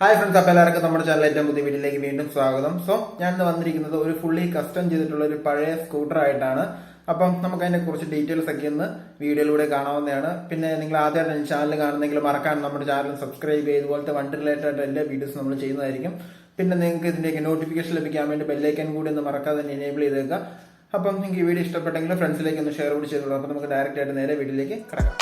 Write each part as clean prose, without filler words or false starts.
Hi friends, അപ്പോൾ എല്ലാവർക്കും നമ്മുടെ ചാനൽ ഏറ്റവും പുതിയ വീഡിയോയിലേക്ക് വീണ്ടും സ്വാഗതം. സോ ഞാൻ വന്നിരിക്കുന്നത് ഒരു ഫുള്ളി കസ്റ്റം ചെയ്തിട്ടുള്ള ഒരു പഴയ സ്കൂട്ടർ ആയിട്ടാണ്. അപ്പം നമുക്ക് അതിനെ കുറിച്ച് ഡീറ്റെയിൽസ് ഒക്കെ ഒന്ന് വീഡിയോയിലൂടെ കാണാവുന്നതാണ്. പിന്നെ നിങ്ങൾ ആദ്യമായിട്ട് ചാനൽ കാണുന്നെങ്കിൽ മറക്കാൻ നമ്മുടെ ചാനൽ സബ്സ്ക്രൈബ് ചെയ്ത് ഇതുപോലത്തെ വണ്ടി റിലേറ്റഡ് ആയിട്ട് എല്ലാ വീഡിയോസ് നമ്മൾ ചെയ്യുന്നതായിരിക്കും. പിന്നെ നിങ്ങൾക്ക് ഇതിൻ്റെയൊക്കെ നോട്ടിഫിക്കേഷൻ ലഭിക്കാൻ വേണ്ടി ബെല്ലൈക്കൻ കൂടി ഒന്ന് മറക്കാതെ തന്നെ എനേബിൾ ചെയ്തേക്കുക. അപ്പം നിങ്ങൾക്ക് ഈ വീഡിയോ ഇഷ്ടപ്പെട്ടെങ്കിൽ ഫ്രണ്ട്സിലേക്ക് ഒന്ന് ഷെയർ കൂടി ചെയ്തോളൂ. അപ്പം നമുക്ക് ഡയറക്റ്റ് ആയിട്ട് നേരെ വീഡിയോയിലേക്ക് കിടക്കാം.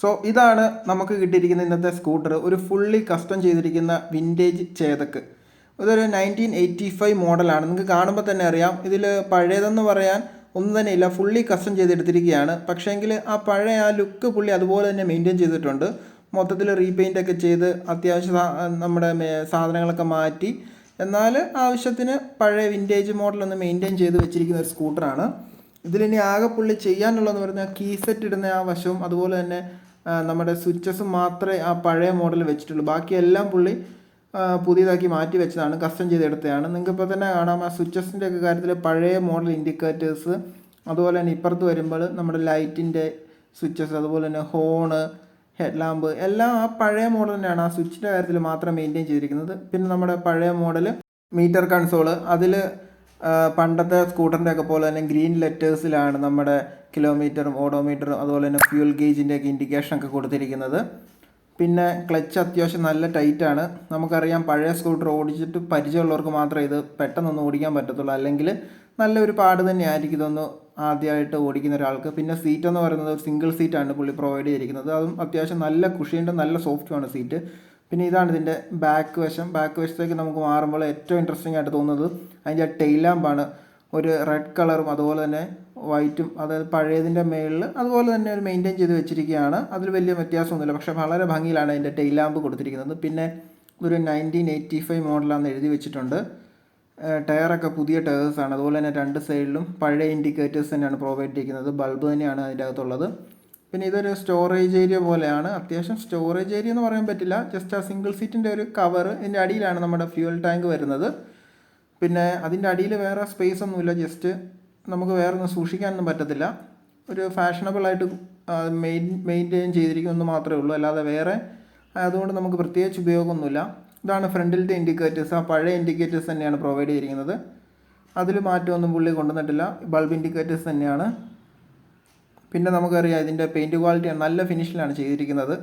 സോ ഇതാണ് നമുക്ക് കിട്ടിയിരിക്കുന്ന ഇന്നത്തെ സ്കൂട്ടർ. ഒരു ഫുള്ളി കസ്റ്റം ചെയ്തിരിക്കുന്ന വിൻറ്റേജ് ചേതക്ക്. ഇതൊരു 1985 മോഡലാണ്. നിങ്ങൾക്ക് കാണുമ്പോൾ തന്നെ അറിയാം, ഇതിൽ പഴയതെന്ന് പറയാൻ ഒന്നും തന്നെ ഇല്ല. ഫുള്ളി കസ്റ്റം ചെയ്തെടുത്തിരിക്കുകയാണ്. പക്ഷേങ്കിൽ ആ പഴയ ആ ലുക്ക് പുള്ളി അതുപോലെ തന്നെ മെയിൻറ്റെയിൻ ചെയ്തിട്ടുണ്ട്. മൊത്തത്തിൽ റീപെയിൻ്റ് ഒക്കെ ചെയ്ത് അത്യാവശ്യം നമ്മുടെ സാധനങ്ങളൊക്കെ മാറ്റി, എന്നാൽ ആവശ്യത്തിന് പഴയ വിൻറ്റേജ് മോഡലൊന്ന് മെയിൻറ്റെയിൻ ചെയ്ത് വെച്ചിരിക്കുന്ന ഒരു സ്കൂട്ടറാണ്. ഇതിലിനി ആകെ പുള്ളി ചെയ്യാനുള്ളതെന്ന് പറഞ്ഞാൽ കീ സെറ്റ് ഇടുന്ന ആ വശവും അതുപോലെ തന്നെ നമ്മുടെ സ്വിച്ചസ് മാത്രമേ ആ പഴയ മോഡൽ വെച്ചിട്ടുള്ളൂ. ബാക്കിയെല്ലാം പുള്ളി പുതിയതാക്കി മാറ്റി വെച്ചതാണ്, കസ്റ്റം ചെയ്തെടുത്തതാണ്. നിങ്ങൾക്ക് ഇപ്പോൾ തന്നെ കാണാം ആ സ്വിച്ചസിൻ്റെ ഒക്കെ കാര്യത്തിൽ പഴയ മോഡൽ ഇൻഡിക്കേറ്റേഴ്സ്, അതുപോലെ തന്നെ ഇപ്പുറത്ത് വരുമ്പോൾ നമ്മുടെ ലൈറ്റിൻ്റെ സ്വിച്ചസ്, അതുപോലെ തന്നെ ഹോണ്, ഹെഡ് ലാമ്പ് എല്ലാം ആ പഴയ മോഡൽ തന്നെയാണ്. ആ സ്വിച്ചിൻ്റെ കാര്യത്തിൽ മാത്രം മെയിൻറ്റെയിൻ ചെയ്തിരിക്കുന്നത്. പിന്നെ നമ്മുടെ പഴയ മോഡൽ മീറ്റർ കൺസോള്, അതിൽ പണ്ടത്തെ സ്കൂട്ടറിൻ്റെ ഒക്കെ പോലെ തന്നെ ഗ്രീൻ ലെറ്റേഴ്സിലാണ് നമ്മുടെ കിലോമീറ്ററും ഓഡോമീറ്ററും അതുപോലെ തന്നെ ഫ്യൂൽ ഗേജിൻ്റെയൊക്കെ ഇൻഡിക്കേഷനൊക്കെ കൊടുത്തിരിക്കുന്നത്. പിന്നെ ക്ലച്ച് അത്യാവശ്യം നല്ല ടൈറ്റാണ്. നമുക്കറിയാം, പഴയ സ്കൂട്ടർ ഓടിച്ചിട്ട് പരിചയമുള്ളവർക്ക് മാത്രമേ ഇത് പെട്ടെന്നൊന്ന് ഓടിക്കാൻ പറ്റത്തുള്ളൂ. അല്ലെങ്കിൽ നല്ലൊരു പാട് തന്നെയായിരിക്കും ഇതൊന്ന് ആദ്യമായിട്ട് ഓടിക്കുന്ന ഒരാൾക്ക്. പിന്നെ സീറ്റ് എന്ന് പറയുന്നത് ഒരു സിംഗിൾ സീറ്റാണ് പുള്ളി പ്രൊവൈഡ് ചെയ്തിരിക്കുന്നത്. അതും അത്യാവശ്യം നല്ല കുഷിയുണ്ട്, നല്ല സോഫ്റ്റുമാണ് സീറ്റ്. പിന്നെ ഇതാണ് ഇതിൻ്റെ ബാക്ക് വശം. ബാക്ക് വശത്തേക്ക് നമുക്ക് മാറുമ്പോൾ ഏറ്റവും ഇൻട്രസ്റ്റിംഗ് ആയിട്ട് തോന്നുന്നത് അതിൻ്റെ ടെയിൽ ലാമ്പാണ്. ഒരു റെഡ് കളറും അതുപോലെ തന്നെ വൈറ്റും, അതായത് പഴയതിൻ്റെ മേളിൽ അതുപോലെ തന്നെ ഒരു മെയിൻറ്റെയിൻ ചെയ്ത് വെച്ചിരിക്കുകയാണ്. അതിൽ വലിയ വ്യത്യാസമൊന്നുമില്ല, പക്ഷേ വളരെ ഭംഗിയിലാണ് അതിൻ്റെ ടെയിൽ ലാമ്പ് കൊടുത്തിരിക്കുന്നത്. പിന്നെ ഒരു 1985 മോഡലാണെന്ന് എഴുതി വെച്ചിട്ടുണ്ട്. ടയറൊക്കെ പുതിയ ടയേഴ്സാണ്. അതുപോലെ തന്നെ രണ്ട് സൈഡിലും പഴയ ഇൻഡിക്കേറ്റേഴ്സ് തന്നെയാണ് പ്രൊവൈഡ് ചെയ്യുന്നത്. ബൾബ് തന്നെയാണ് അതിൻ്റെ അകത്തുള്ളത്. പിന്നെ ഇതൊരു സ്റ്റോറേജ് ഏരിയ പോലെയാണ്. അത്യാവശ്യം സ്റ്റോറേജ് ഏരിയ എന്ന് പറയാൻ പറ്റില്ല, ജസ്റ്റ് ആ സിംഗിൾ സീറ്റിൻ്റെ ഒരു കവർ. ഇതിൻ്റെ അടിയിലാണ് നമ്മുടെ ഫ്യൂൽ ടാങ്ക് വരുന്നത്. പിന്നെ അതിൻ്റെ അടിയിൽ വേറെ സ്പേസ് ഒന്നുമില്ല, ജസ്റ്റ് നമുക്ക് വേറെ ഒന്നും സൂക്ഷിക്കാനൊന്നും പറ്റത്തില്ല. ഒരു ഫാഷനബിളായിട്ട് മെയിൻറ്റെയിൻ ചെയ്തിരിക്കുമെന്ന് മാത്രമേ ഉള്ളൂ, അല്ലാതെ വേറെ അതുകൊണ്ട് നമുക്ക് പ്രത്യേകിച്ച് ഉപയോഗമൊന്നുമില്ല. ഇതാണ് ഫ്രണ്ടിലത്തെ ഇൻഡിക്കേറ്റേഴ്സ്. ആ പഴയ ഇൻഡിക്കേറ്റേഴ്സ് തന്നെയാണ് പ്രൊവൈഡ് ചെയ്തിരിക്കുന്നത്. അതിൽ മാറ്റമൊന്നും പുള്ളി കൊണ്ടുവന്നിട്ടില്ല, ബൾബ് ഇൻഡിക്കേറ്റേഴ്സ് തന്നെയാണ്. പിന്നെ നമുക്കറിയാം ഇതിൻ്റെ പെയിൻറ്റ് ക്വാളിറ്റിയാണ്, നല്ല ഫിനിഷിലാണ് ചെയ്തിരിക്കുന്നത്.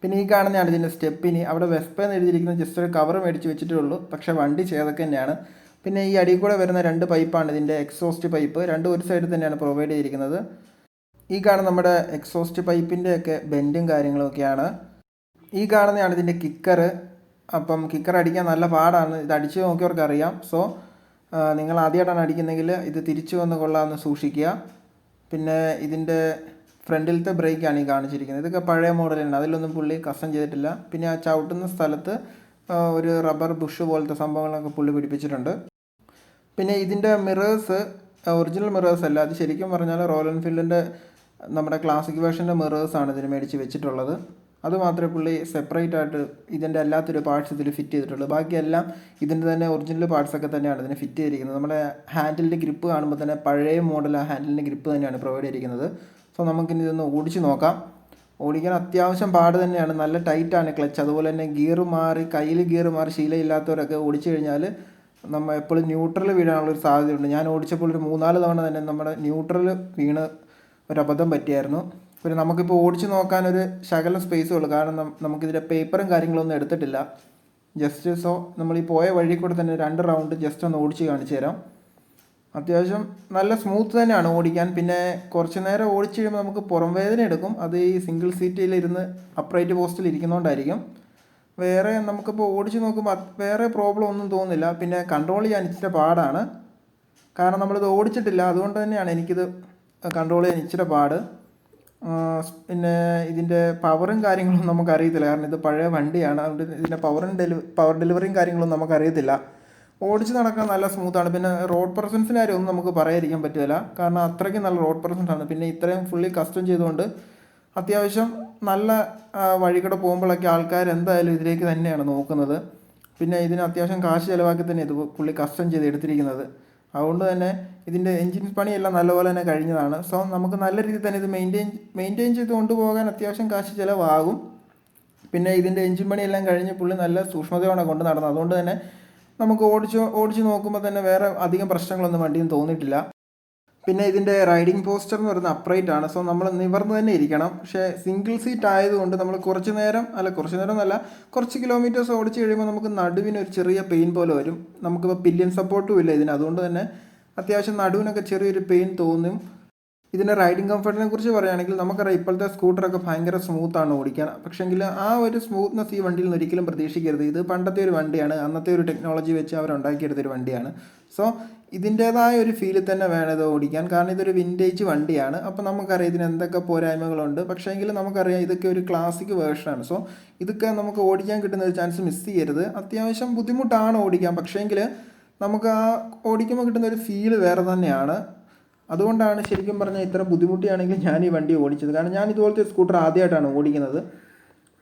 പിന്നെ ഈ കാണുന്നതാണ് ഇതിൻ്റെ സ്റ്റെപ്പിന്. അവിടെ വെസ്പ എന്ന് എഴുതിയിരിക്കുന്നത് ജസ്റ്റ് ഒരു കവർ മേടിച്ച് വെച്ചിട്ടേ ഉള്ളൂ, പക്ഷേ വണ്ടി ചേതക്ക് തന്നെയാണ്. പിന്നെ ഈ അടിയിൽ കൂടെ വരുന്ന രണ്ട് പൈപ്പാണ് ഇതിൻ്റെ എക്സോസ്റ്റ് പൈപ്പ്. രണ്ടും ഒരു സൈഡിൽ തന്നെയാണ് പ്രൊവൈഡ് ചെയ്തിരിക്കുന്നത്. ഈ കാണുന്ന നമ്മുടെ എക്സോസ്റ്റ് പൈപ്പിൻ്റെയൊക്കെ ബെൻഡും കാര്യങ്ങളൊക്കെയാണ്. ഈ കാണുന്നതാണ് ഇതിൻ്റെ കിക്കർ. അപ്പം കിക്കർ അടിക്കാൻ നല്ല പാടാണ്, ഇത് അടിച്ച് നോക്കിയവർക്ക് അറിയാം. സോ നിങ്ങൾ ആദ്യമായിട്ടാണ് അടിക്കുന്നതെങ്കിൽ ഇത് തിരിച്ചു വന്ന് കൊള്ളാമെന്ന് സൂക്ഷിക്കുക. പിന്നെ ഇതിൻ്റെ ഫ്രണ്ടിലത്തെ ബ്രേക്കാണ് ഈ കാണിച്ചിരിക്കുന്നത്. ഇതൊക്കെ പഴയ മോഡലാണ്, അതിലൊന്നും പുള്ളി കസ്റ്റം ചെയ്തിട്ടില്ല. പിന്നെ ആ ചവിട്ടുന്ന സ്ഥലത്ത് ഒരു റബ്ബർ ബുഷ് പോലത്തെ സംഭവങ്ങളൊക്കെ പുള്ളി പിടിപ്പിച്ചിട്ടുണ്ട്. പിന്നെ ഇതിൻ്റെ മിറേഴ്സ് ഒറിജിനൽ മിറേഴ്സ് അല്ല, അത് ശരിക്കും പറഞ്ഞാൽ റോയൽ എൻഫീൽഡിൻ്റെ നമ്മുടെ ക്ലാസിക് വേർഷൻ്റെ മിറേഴ്സാണ് ഇതിന് മേടിച്ച് വെച്ചിട്ടുള്ളത്. അത് മാത്രമേ പുള്ളി സെപ്പറേറ്റ് ആയിട്ട് ഇതിൻ്റെ അല്ലാത്തൊരു പാർട്സ് ഇതിൽ ഫിറ്റ് ചെയ്തിട്ടുള്ളൂ. ബാക്കിയെല്ലാം ഇതിൻ്റെ തന്നെ ഒറിജിനൽ പാർട്സൊക്കെ തന്നെയാണ് ഇതിന് ഫിറ്റ് ചെയ്തിരിക്കുന്നത്. നമ്മുടെ ഹാൻഡിലിൻ്റെ ഗ്രിപ്പ് കാണുമ്പോൾ തന്നെ പഴയ മോഡൽ ആ ഹാൻഡിലിൻ്റെ ഗ്രിപ്പ് തന്നെയാണ് പ്രൊവൈഡ് ചെയ്തിരിക്കുന്നത്. സോ നമുക്കിനി ഇതൊന്ന് ഓടിച്ച് നോക്കാം. ഓടിക്കാൻ അത്യാവശ്യം പാട് തന്നെയാണ്, നല്ല ടൈറ്റാണ് ക്ലച്ച്. അതുപോലെ തന്നെ ഗിയർ മാറി, കയ്യിൽ ഗിയർ മാറി ശീലമില്ലാത്തവരൊക്കെ ഓടിച്ചു കഴിഞ്ഞാൽ നമ്മൾ എപ്പോഴും ന്യൂട്രൽ വീഴാനുള്ളൊരു സാധ്യതയുണ്ട്. ഞാൻ ഓടിച്ചപ്പോൾ ഒരു 3-4 തവണ തന്നെ നമ്മുടെ ന്യൂട്രൽ വീണ് ഒരബദ്ധം പറ്റിയായിരുന്നു. പിന്നെ നമുക്കിപ്പോൾ ഓടിച്ച് നോക്കാനൊരു ശകലം സ്പേസേ ഉള്ളൂ, കാരണം നമുക്കിതിൻ്റെ പേപ്പറും കാര്യങ്ങളൊന്നും എടുത്തിട്ടില്ല. ജസ്റ്റ് സോ നമ്മൾ ഈ പോയ വഴി കൂടെ തന്നെ 2 റൗണ്ട് ജസ്റ്റ് ഒന്ന് ഓടിച്ച് കാണിച്ചു തരാം. അത്യാവശ്യം നല്ല സ്മൂത്ത് തന്നെയാണ് ഓടിക്കാൻ. പിന്നെ കുറച്ച് നേരം ഓടിച്ച് കഴിയുമ്പോൾ നമുക്ക് പുറം വേദന എടുക്കും. അത് ഈ സിംഗിൾ സീറ്റിലിരുന്ന് അപ്രൈറ്റ് പോസ്റ്റിൽ ഇരിക്കുന്നതുകൊണ്ടായിരിക്കും. വേറെ നമുക്കിപ്പോൾ ഓടിച്ച് നോക്കുമ്പോൾ വേറെ പ്രോബ്ലം ഒന്നും തോന്നുന്നില്ല. പിന്നെ കൺട്രോൾ ചെയ്യാൻ ഇച്ചിരി പാടാണ്, കാരണം നമ്മളിത് ഓടിച്ചിട്ടില്ല. അതുകൊണ്ട് തന്നെയാണ് എനിക്കിത് കൺട്രോൾ ചെയ്യാൻ ഇച്ചിരി പാട്. പിന്നെ ഇതിൻ്റെ പവറും കാര്യങ്ങളും നമുക്കറിയത്തില്ല, കാരണം ഇത് പഴയ വണ്ടിയാണ്. അതുകൊണ്ട് ഇതിൻ്റെ പവർ ഡെലിവറിയും കാര്യങ്ങളൊന്നും നമുക്കറിയത്തില്ല. ഓടിച്ച് നടക്കാൻ നല്ല സ്മൂത്താണ്. പിന്നെ റോഡ് പ്രസൻസിൻ്റെ കാര്യം ഒന്നും നമുക്ക് പറയാതിരിക്കാൻ പറ്റില്ല, കാരണം അത്രയ്ക്കും നല്ല റോഡ് പ്രസൻസ് ആണ്. പിന്നെ ഇത്രയും ഫുള്ളി കസ്റ്റം ചെയ്തുകൊണ്ട് അത്യാവശ്യം നല്ല വഴികൂടെ പോകുമ്പോഴൊക്കെ ആൾക്കാർ എന്തായാലും ഇതിലേക്ക് തന്നെയാണ് നോക്കുന്നത്. പിന്നെ ഇതിന് അത്യാവശ്യം കാശ് ചിലവാക്കി തന്നെ ഇത് പുള്ളി കസ്റ്റം ചെയ്ത് എടുത്തിരിക്കുന്നത്. അതുകൊണ്ട് തന്നെ ഇതിൻ്റെ എൻജിൻ പണിയെല്ലാം നല്ലപോലെ തന്നെ കഴിഞ്ഞതാണ്. സോ നമുക്ക് നല്ല രീതിയിൽ തന്നെ ഇത് മെയിൻറ്റെയിൻ ചെയ്ത് കൊണ്ടുപോകാൻ അത്യാവശ്യം കാശ് ചിലവാകും. പിന്നെ ഇതിൻ്റെ എൻജിൻ പണിയെല്ലാം കഴിഞ്ഞ് പുള്ളി നല്ല സൂക്ഷ്മതയോടെ കൊണ്ട് നടന്നു. അതുകൊണ്ട് തന്നെ നമുക്ക് ഓടിച്ച് നോക്കുമ്പോൾ തന്നെ വേറെ അധികം പ്രശ്നങ്ങളൊന്നും വണ്ടിയും തോന്നിയിട്ടില്ല. പിന്നെ ഇതിൻ്റെ റൈഡിംഗ് പോസ്റ്റർ എന്ന് പറയുന്നത് അപ്രൈറ്റ് ആണ്. സോ നമ്മൾ നിവർന്ന് തന്നെ ഇരിക്കണം. പക്ഷേ സിംഗിൾ സീറ്റ് ആയതുകൊണ്ട് നമ്മൾ കുറച്ച് നേരം എന്നല്ല, കുറച്ച് കിലോമീറ്റേഴ്സ് ഓടിച്ച് കഴിയുമ്പോൾ നമുക്ക് നടുവിന് ഒരു ചെറിയ പെയിൻ പോലെ വരും. നമുക്കിപ്പോൾ പില്യൻ സപ്പോർട്ടും ഇല്ല ഇതിന്. അതുകൊണ്ട് തന്നെ അത്യാവശ്യം നടുവിനൊക്കെ ചെറിയൊരു പെയിൻ തോന്നും. ഇതിൻ്റെ റൈഡിംഗ് കംഫർട്ടിനെ കുറിച്ച് പറയുകയാണെങ്കിൽ നമുക്കറിയാം ഇപ്പോഴത്തെ സ്കൂട്ടറൊക്കെ ഭയങ്കര സ്മൂത്താണ് ഓടിക്കാൻ. പക്ഷേങ്കിൽ ആ ഒരു സ്മൂത്ത്നെസ് ഈ വണ്ടിയിൽ നിന്ന് ഒരിക്കലും പ്രതീക്ഷിക്കരുത്. ഇത് പണ്ടത്തെ ഒരു വണ്ടിയാണ്, അന്നത്തെ ഒരു ടെക്നോളജി വെച്ച് അവരുണ്ടാക്കിയെടുത്തൊരു വണ്ടിയാണ്. സോ ഇതിൻ്റേതായ ഒരു ഫീലിൽ തന്നെ വേണം ഇത് ഓടിക്കാൻ, കാരണം ഇതൊരു വിൻറ്റേജ് വണ്ടിയാണ്. അപ്പോൾ നമുക്കറിയാം ഇതിന് എന്തൊക്കെ പോരായ്മകളുണ്ട്. പക്ഷേങ്കിൽ നമുക്കറിയാം ഇതൊക്കെ ഒരു ക്ലാസിക് വേർഷനാണ്. സോ ഇതൊക്കെ നമുക്ക് ഓടിക്കാൻ കിട്ടുന്ന ഒരു ചാൻസ് മിസ് ചെയ്യരുത്. അത്യാവശ്യം ബുദ്ധിമുട്ടാണ് ഓടിക്കാൻ, പക്ഷേങ്കിൽ നമുക്ക് ആ ഓടിക്കുമ്പോൾ കിട്ടുന്ന ഒരു ഫീല് വേറെ തന്നെയാണ്. അതുകൊണ്ടാണ് ശരിക്കും പറഞ്ഞാൽ ഇത്ര ബുദ്ധിമുട്ടിയാണെങ്കിൽ ഞാൻ ഈ വണ്ടി ഓടിച്ചത്. കാരണം ഞാൻ ഇതുപോലത്തെ സ്കൂട്ടർ ആദ്യമായിട്ടാണ് ഓടിക്കുന്നത്.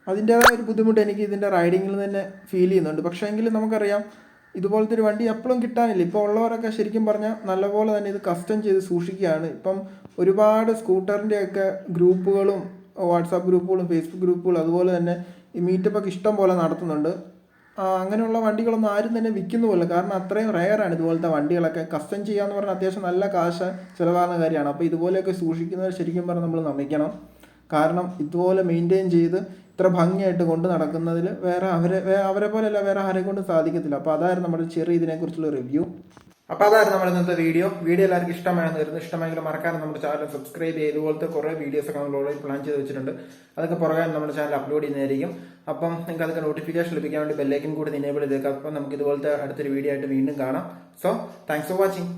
അതിൻ്റേതായ ഒരു ബുദ്ധിമുട്ട് എനിക്ക് ഇതിൻ്റെ റൈഡിങ്ങിൽ തന്നെ ഫീൽ ചെയ്യുന്നുണ്ട്. പക്ഷേ എങ്കിലും നമുക്കറിയാം ഇതുപോലത്തെ ഒരു വണ്ടി എപ്പോഴും കിട്ടാനില്ല. ഇപ്പോൾ ഉള്ളവരൊക്കെ ശരിക്കും പറഞ്ഞാൽ നല്ലപോലെ തന്നെ ഇത് കസ്റ്റം ചെയ്ത് സൂക്ഷിക്കുകയാണ്. ഇപ്പം ഒരുപാട് സ്കൂട്ടറിൻ്റെയൊക്കെ ഗ്രൂപ്പുകളും വാട്സാപ്പ് ഗ്രൂപ്പുകളും ഫേസ്ബുക്ക് ഗ്രൂപ്പുകളും അതുപോലെ തന്നെ ഈ മീറ്റപ്പൊക്കെ ഇഷ്ടം പോലെ നടത്തുന്നുണ്ട്. അങ്ങനെയുള്ള വണ്ടികളൊന്നും ആരും തന്നെ വിൽക്കുന്നുമില്ല, കാരണം അത്രയും റെയറാണ് ഇതുപോലത്തെ വണ്ടികളൊക്കെ. കസ്റ്റം ചെയ്യാന്ന് പറഞ്ഞാൽ അത്യാവശ്യം നല്ല കാശ് ചിലവാകുന്ന കാര്യമാണ്. അപ്പോൾ ഇതുപോലെയൊക്കെ സൂക്ഷിക്കുന്നവർ ശരിക്കും പറഞ്ഞാൽ നമ്മൾ നമിക്കണം. കാരണം ഇതുപോലെ മെയിൻറ്റെയിൻ ചെയ്ത് ഇത്ര ഭംഗിയായിട്ട് കൊണ്ട് നടക്കുന്നതിൽ അവരെ പോലെയല്ല വേറെ ആരെ കൊണ്ട് സാധിക്കത്തില്ല. അപ്പോൾ അതായിരുന്നു നമ്മുടെ ചെറിയ ഇതിനെക്കുറിച്ചുള്ള റിവ്യൂ. അപ്പോൾ അതായിരുന്നു നമ്മുടെ ഇന്നത്തെ വീഡിയോ എല്ലാവർക്കും ഇഷ്ടമായെന്ന് വരുന്നു. ഇഷ്ടമെങ്കിൽ മറക്കാനും നമ്മുടെ ചാനൽ സബ്സ്ക്രൈബ് ചെയ്ത് ഇതുപോലത്തെ കുറേ വീഡിയോസൊക്കെ നമ്മൾ ഓൾറെഡി പ്ലാൻ ചെയ്ത് വെച്ചിട്ടുണ്ട്. അതൊക്കെ പുറകെ നമ്മുടെ ചാനൽ അപ്ലോഡ് ചെയ്യുന്നതായിരിക്കും. അപ്പം നിങ്ങൾക്ക് അതൊക്കെ നോട്ടിഫിക്കേഷൻ ലഭിക്കാൻ വേണ്ടി ബെല്ലൈക്കൻ കൂടി എനേബിൾ ചെയ്തേക്കാം. അപ്പം നമുക്ക് ഇതുപോലത്തെ അടുത്തൊരു വീഡിയോ ആയിട്ട് വീണ്ടും കാണാം. So thanks for watching.